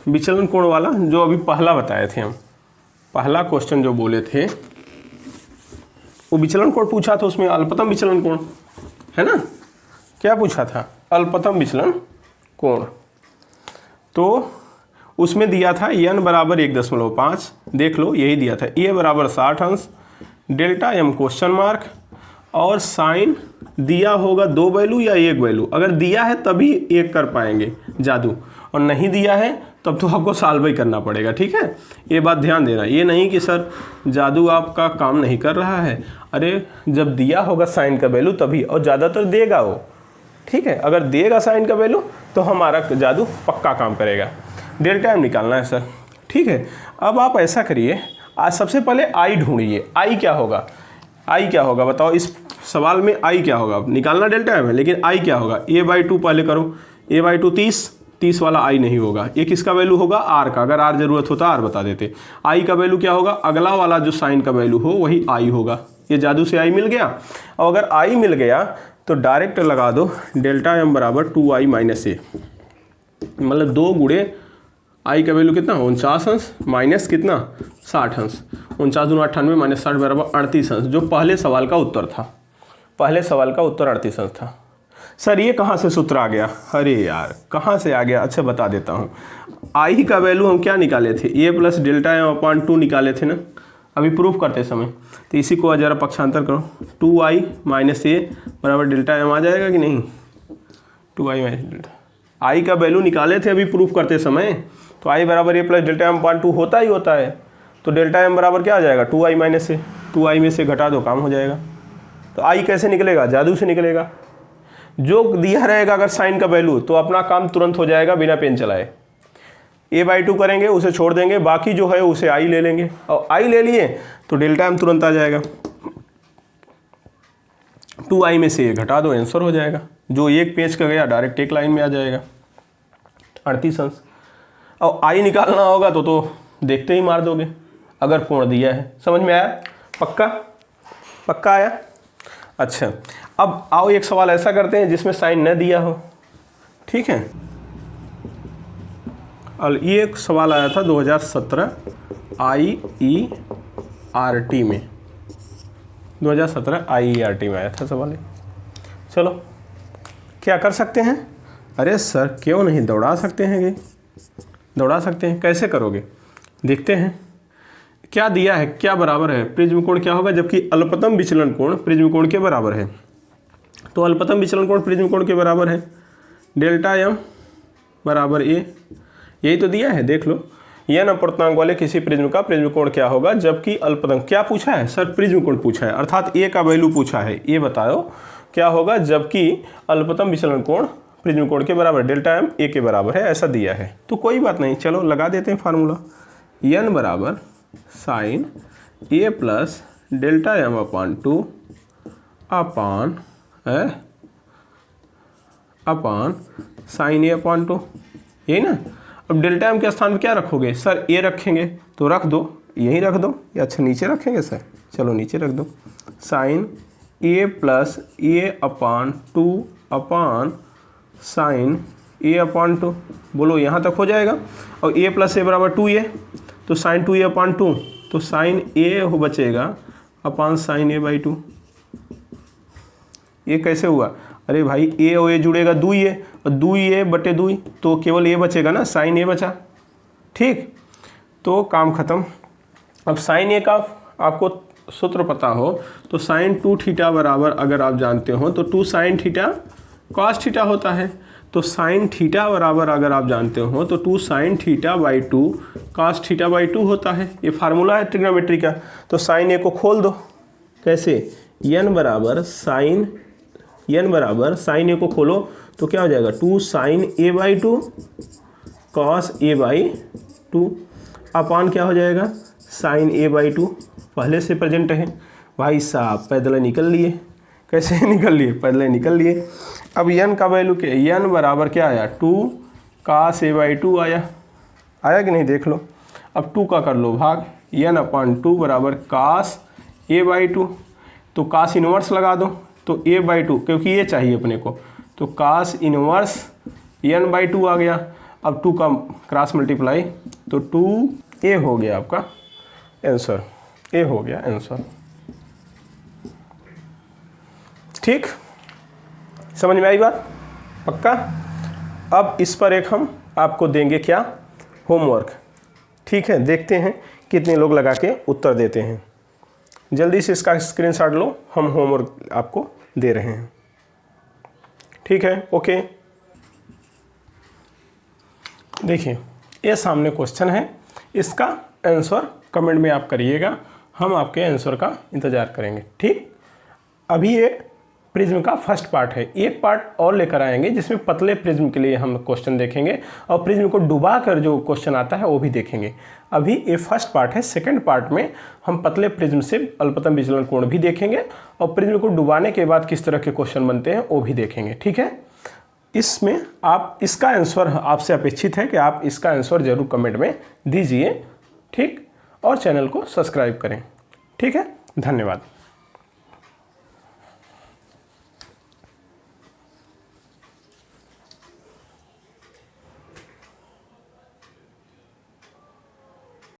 विचलन कोण वाला जो अभी पहला बताए थे हम। पहला क्वेश्चन जो बोले थे वो विचलन कोण पूछा था, उसमें अल्पतम विचलन कोण है ना, क्या पूछा था? अल्पतम विचलन कोण। तो उसमें दिया था n बराबर 1.5, देख लो यही दिया था, a बराबर 60 अंश, डेल्टा m क्वेश्चन मार्क, और साइन दिया होगा दो वैल्यू या एक वैल्यू। अगर दिया है तभी एक कर पाएंगे जादू, और नहीं दिया है तब तो आपको सॉल्व ही करना पड़ेगा, ठीक है। ये बात ध्यान देना, ये नहीं कि सर जादू आपका काम नहीं कर रहा है। अरे जब दिया होगा साइन का वैल्यू तभी, और ज़्यादातर देगा वो, ठीक है। अगर देगा साइन का वैल्यू तो हमारा जादू पक्का काम करेगा। डेल्टा एम निकालना है सर, ठीक है। अब आप ऐसा करिए, आज सबसे पहले आई ढूंढिए। आई क्या होगा? आई क्या होगा बताओ, इस सवाल में आई क्या होगा? निकालना डेल्टा एम है, लेकिन आई क्या होगा? a/2 पहले करो, a/2 30 वाला आई नहीं होगा, ये किसका वैल्यू होगा? आर का। अगर आर जरूरत होता आर बता देते। आई का वैल्यू क्या होगा? अगला वाला जो साइन का वैल्यू हो वही आई होगा। ये जादू से आई मिल गया। और अगर आई मिल गया तो डायरेक्ट लगा दो डेल्टा एम बराबर 2i - a, मतलब 2 गुणे आई का वैल्यू कितना? 49 अंश माइनस कितना? 60 अंश। 49 दूनी 98 माइनस 60 बराबर 38 अंश, जो पहले सवाल का उत्तर था। पहले सवाल का उत्तर 38 अंश था। सर ये कहाँ से सूत्र आ गया? अरे यार कहाँ से आ गया? अच्छा बता देता हूँ। आई का वैल्यू हम क्या निकाले थे? a plus delta M upon 2 निकाले थे ना अभी प्रूफ करते समय। तो इसी को ज़रा पक्षांतर करो, 2i - a बराबर डेल्टा एम आ जाएगा कि नहीं? 2i - डेल्टा, आई का वैल्यू निकाले थे अभी प्रूफ करते समय, तो आई बराबर a plus delta M upon 2 होता ही होता है। तो डेल्टा एम बराबर क्या आ जाएगा? 2i - a, 2i में से घटा दो काम हो जाएगा। तो आई कैसे निकलेगा? जादू से निकलेगा। जो दिया रहेगा अगर साइन का वैल्यू तो अपना काम तुरंत हो जाएगा बिना पेन चलाए। a/2 करेंगे, उसे छोड़ देंगे, बाकी जो है उसे आई ले लेंगे, और आई ले लिए तो डेल्टा एम तुरंत आ जाएगा। 2i में से घटा दो, आंसर हो जाएगा। जो एक पेज का गया डायरेक्ट एक लाइन में आ जाएगा, 38 अंश। और आई निकालना होगा तो देखते ही मार दोगे अगर कोण दिया है। समझ में आया? पक्का? पक्का आया? अच्छा अब आओ एक सवाल ऐसा करते हैं जिसमें साइन न दिया हो, ठीक है। और ये एक सवाल आया था 2017 IERT में, 2017 IERT में आया था सवाल। चलो क्या कर सकते हैं, अरे सर क्यों नहीं, दौड़ा सकते हैं ये, दौड़ा सकते हैं। कैसे करोगे देखते हैं। क्या दिया है, क्या बराबर है, प्रिज्म कोण क्या होगा जबकि अल्पतम विचलन कोण प्रिज्म कोण के बराबर है। तो अल्पतम विचलन कोण प्रिज्म कोण के बराबर है डेल्टा एम बराबर ए, यही तो दिया है देख लो। एन अपूर्णांक वाले किसी प्रिज्म का प्रिज्म कोण क्या होगा जबकि अल्पतम, क्या पूछा है सर, प्रिज्म कोण पूछा है, अर्थात ए का वैल्यू पूछा है। ये बताओ क्या होगा जबकि अल्पतम विचलन कोण प्रिज्म कोण के बराबर, डेल्टा एम ए के बराबर है, ऐसा दिया है। तो कोई बात नहीं, चलो लगा देते हैं फार्मूला। एन बराबर sine A plus delta M upon 2 upon sine ए अपान 2, यही ना। अब डेल्टा एम के स्थान पे क्या रखोगे सर, ए रखेंगे, तो रख दो, यहीं रख दो, या अच्छा नीचे रखेंगे सर, चलो नीचे रख दो। Sign A plus A upon 2 upon sine ए अपान 2, बोलो यहाँ तक हो जाएगा। और ए प्लस ए बराबर 2a, तो साइन 2a अपान 2, तो साइन ए हो बचेगा अपान साइन ए बाई 2। ये कैसे हुआ, अरे भाई ए और ए जुड़ेगा 2a, और 2a बटे 2, तो केवल ए बचेगा ना, साइन ए बचा, ठीक। तो काम खत्म। अब साइन ए का आपको सूत्र पता हो तो साइन 2 थीटा बराबर, अगर आप जानते हो तो 2 साइन थीटा कॉस थीटा होता है। तो साइन थीटा बराबर अगर आप जानते हो तो 2 sine theta by 2 cos theta by 2 होता है। ये फार्मूला है ट्रिग्नोमेट्री का। तो साइन ए को खोल दो, कैसे, एन बराबर साइन ए को खोलो तो क्या हो जाएगा, 2 sine A by 2 cos A by 2 upon क्या हो जाएगा, साइन ए बाई 2, पहले से प्रेजेंट है। भाई साहब पैदल निकल लिए, कैसे निकल लिए, पैदल निकल लिए। अब एन का वैल्यू क्या, एन बराबर क्या आया, 2 कॉस ए बाई 2 आया कि नहीं देख लो। अब 2 का कर लो भाग, एन अपान 2 बराबर कॉस ए बाई 2, तो कॉस इनवर्स लगा दो, तो ए बाई 2, क्योंकि ये चाहिए अपने को, तो कॉस इनवर्स एन बाई 2 आ गया। अब 2 का क्रॉस मल्टीप्लाई, तो 2a हो गया आपका आंसर, ए हो गया आंसर, ठीक। समझ में आई बात, पक्का। अब इस पर एक हम आपको देंगे क्या, होमवर्क, ठीक है। देखते हैं कितने लोग लगा के उत्तर देते हैं। जल्दी से इसका स्क्रीनशॉट लो, हम होमवर्क आपको दे रहे हैं, ठीक है। ओके, देखिए ये सामने क्वेश्चन है, इसका आंसर कमेंट में आप करिएगा, हम आपके आंसर का इंतज़ार करेंगे, ठीक। अभी ये प्रिज्म का फर्स्ट पार्ट है, एक पार्ट और लेकर आएंगे जिसमें पतले प्रिज्म के लिए हम क्वेश्चन देखेंगे और प्रिज्म को डुबा कर जो क्वेश्चन आता है वो भी देखेंगे। अभी ये फर्स्ट पार्ट है, सेकंड पार्ट में हम पतले प्रिज्म से अल्पतम विचलन कोण भी देखेंगे और प्रिज्म को डुबाने के बाद किस तरह के क्वेश्चन बनते हैं वो भी देखेंगे, ठीक है। इसमें आप इसका आंसर आपसे अपेक्षित है कि आप इसका आंसर जरूर कमेंट में दीजिए, ठीक, और चैनल को सब्सक्राइब करें, ठीक है। धन्यवाद।